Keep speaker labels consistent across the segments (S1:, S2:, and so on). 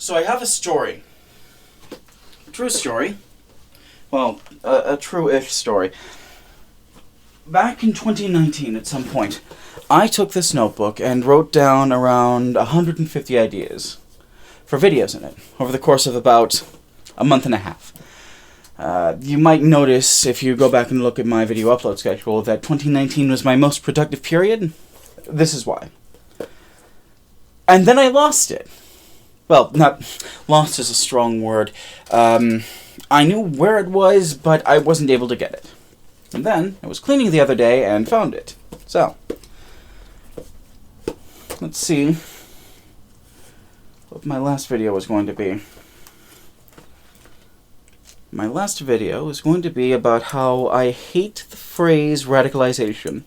S1: So I have a story. True story. Well, a true-ish story. Back in 2019, at some point, I took this notebook and wrote down around 150 ideas for videos in it, over the course of about a month and a half. You might notice, if you go back and look at my video upload schedule, that 2019 was my most productive period. This is why. And then I lost it. Well, not lost is a strong word. I knew where it was, but I wasn't able to get it. And then I was cleaning the other day and found it. So, let's see what my last video was going to be. My last video is going to be about how I hate the phrase radicalization.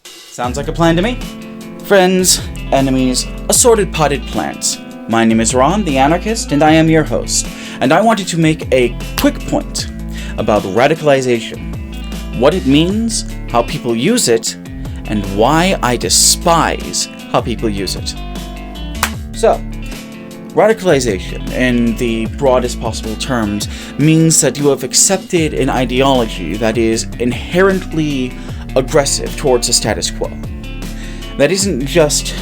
S1: Sounds like a plan to me. Friends, enemies, assorted potted plants. My name is Ron, the Anarchist, and I am your host. And I wanted to make a quick point about radicalization, what it means, how people use it, and why I despise how people use it. So, radicalization, in the broadest possible terms, means that you have accepted an ideology that is inherently aggressive towards the status quo. That isn't just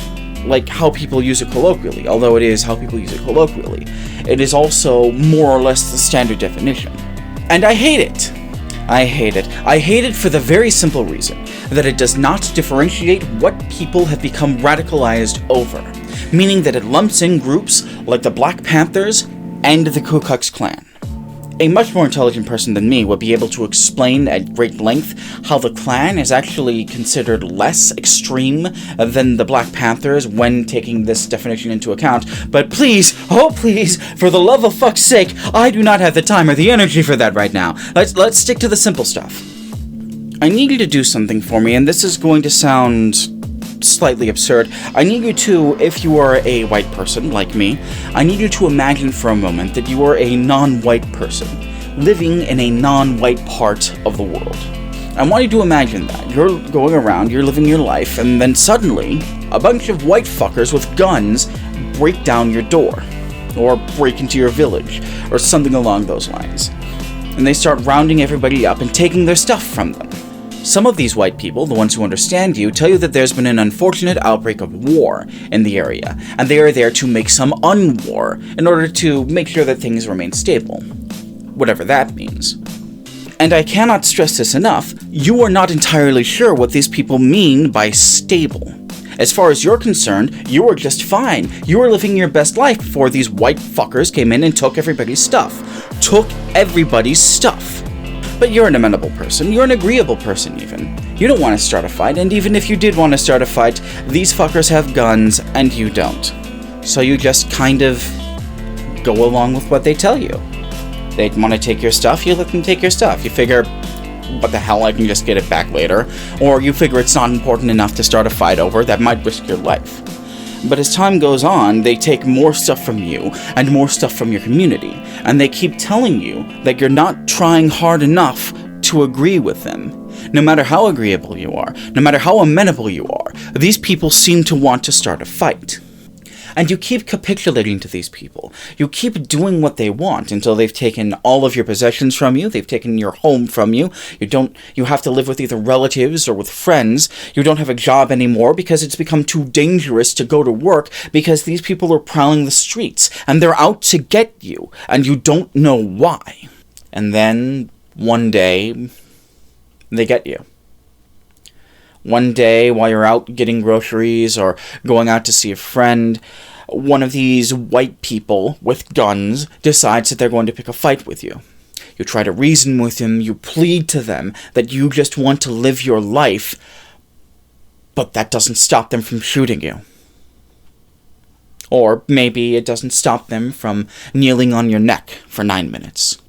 S1: like how people use it colloquially, although it is how people use it colloquially. It is also more or less the standard definition. And I hate it. I hate it. I hate it for the very simple reason that it does not differentiate what people have become radicalized over, meaning that it lumps in groups like the Black Panthers and the Ku Klux Klan. A much more intelligent person than me would be able to explain at great length how the Klan is actually considered less extreme than the Black Panthers when taking this definition into account, but please, oh please, for the love of fuck's sake, I do not have the time or the energy for that right now. Let's stick to the simple stuff. I need you to do something for me, and this is going to sound slightly absurd. I need you to, if you are a white person like me, I need you to imagine for a moment that you are a non-white person living in a non-white part of the world. I want you to imagine that. You're going around, you're living your life, and then suddenly, a bunch of white fuckers with guns break down your door, or break into your village, or something along those lines. And they start rounding everybody up and taking their stuff from them. Some of these white people, the ones who understand you, tell you that there's been an unfortunate outbreak of war in the area, and they are there to make some unwar in order to make sure that things remain stable. Whatever that means. And I cannot stress this enough, you are not entirely sure what these people mean by stable. As far as you're concerned, you were just fine. You were living your best life before these white fuckers came in and took everybody's stuff. Took everybody's stuff. But you're an amenable person, you're an agreeable person even. You don't want to start a fight, and even if you did want to start a fight, these fuckers have guns, and you don't. So you just kind of go along with what they tell you. They want to take your stuff, you let them take your stuff. You figure, what the hell, I can just get it back later. Or you figure it's not important enough to start a fight over, that might risk your life. But as time goes on, they take more stuff from you, and more stuff from your community, and they keep telling you that you're not trying hard enough to agree with them. No matter how agreeable you are, no matter how amenable you are, these people seem to want to start a fight. And you keep capitulating to these people. You keep doing what they want until they've taken all of your possessions from you, they've taken your home from you, you have to live with either relatives or with friends, you don't have a job anymore because it's become too dangerous to go to work because these people are prowling the streets, and they're out to get you, and you don't know why. And then, one day, they get you. One day, while you're out getting groceries or going out to see a friend, one of these white people with guns decides that they're going to pick a fight with you. You try to reason with them, you plead to them that you just want to live your life, but that doesn't stop them from shooting you. Or maybe it doesn't stop them from kneeling on your neck for 9 minutes.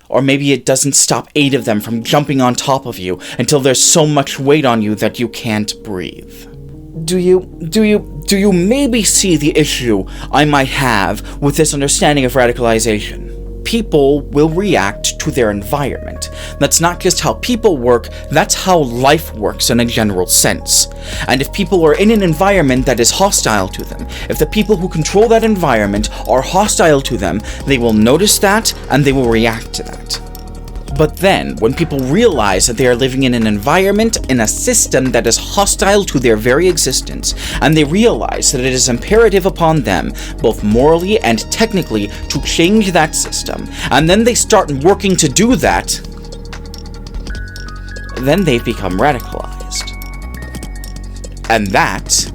S1: Or maybe it doesn't stop 8 of them from jumping on top of you until there's so much weight on you that you can't breathe. Do you maybe see the issue I might have with this understanding of radicalization? people will react to their environment. That's not just how people work, that's how life works in a general sense. And if people are in an environment that is hostile to them, if the people who control that environment are hostile to them, they will notice that and they will react to that. But then, when people realize that they are living in an environment, in a system that is hostile to their very existence, and they realize that it is imperative upon them, both morally and technically, to change that system, and then they start working to do that, then they've become radicalized. And that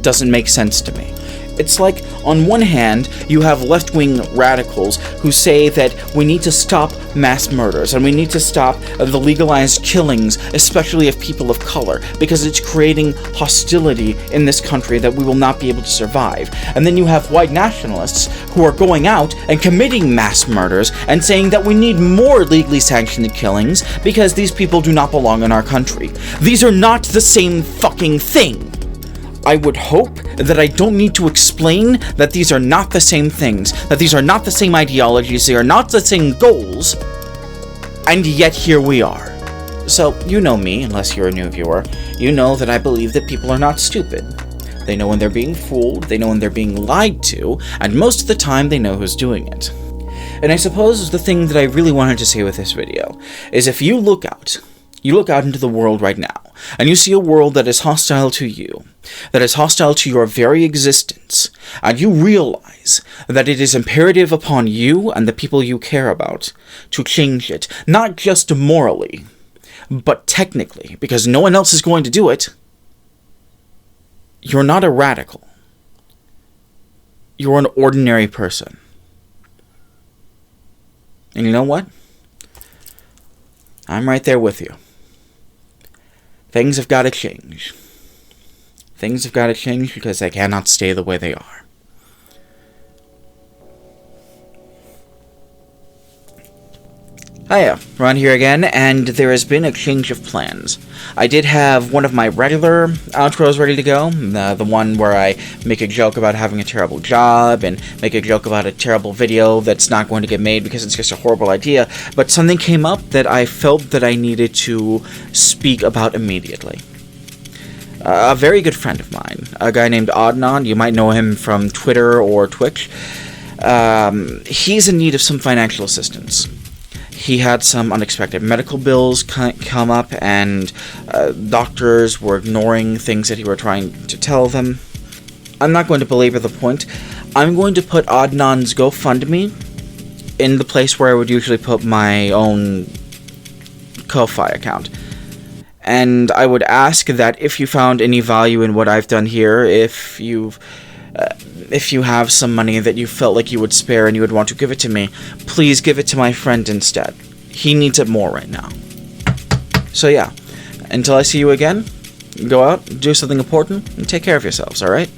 S1: doesn't make sense to me. It's like, on one hand, you have left-wing radicals who say that we need to stop mass murders, and we need to stop the legalized killings, especially of people of color, because it's creating hostility in this country that we will not be able to survive. And then you have white nationalists who are going out and committing mass murders and saying that we need more legally sanctioned killings because these people do not belong in our country. These are not the same fucking thing. I would hope that I don't need to explain that these are not the same things, that these are not the same ideologies, they are not the same goals, and yet here we are. So, you know me, unless you're a new viewer, you know that I believe that people are not stupid. They know when they're being fooled, they know when they're being lied to, and most of the time they know who's doing it. And I suppose the thing that I really wanted to say with this video is if you look out into the world right now, and you see a world that is hostile to you, that is hostile to your very existence, and you realize that it is imperative upon you and the people you care about to change it, not just morally, but technically, because no one else is going to do it, you're not a radical. You're an ordinary person. And you know what? I'm right there with you. Things have got to change. Things have got to change because they cannot stay the way they are. Hiya, Ron here again, and there has been a change of plans. I did have one of my regular outros ready to go, the one where I make a joke about having a terrible job, and make a joke about a terrible video that's not going to get made because it's just a horrible idea, but something came up that I felt that I needed to speak about immediately. A very good friend of mine, a guy named Adnan, you might know him from Twitter or Twitch, he's in need of some financial assistance. He had some unexpected medical bills come up, and doctors were ignoring things that he were trying to tell them. I'm not going to belabor the point. I'm going to put Adnan's GoFundMe in the place where I would usually put my own Ko-Fi account. And I would ask that if you found any value in what I've done here, if you have some money that you felt like you would spare and you would want to give it to me, please give it to my friend instead. He needs it more right now. So yeah, until I see you again, go out, do something important, and take care of yourselves, alright?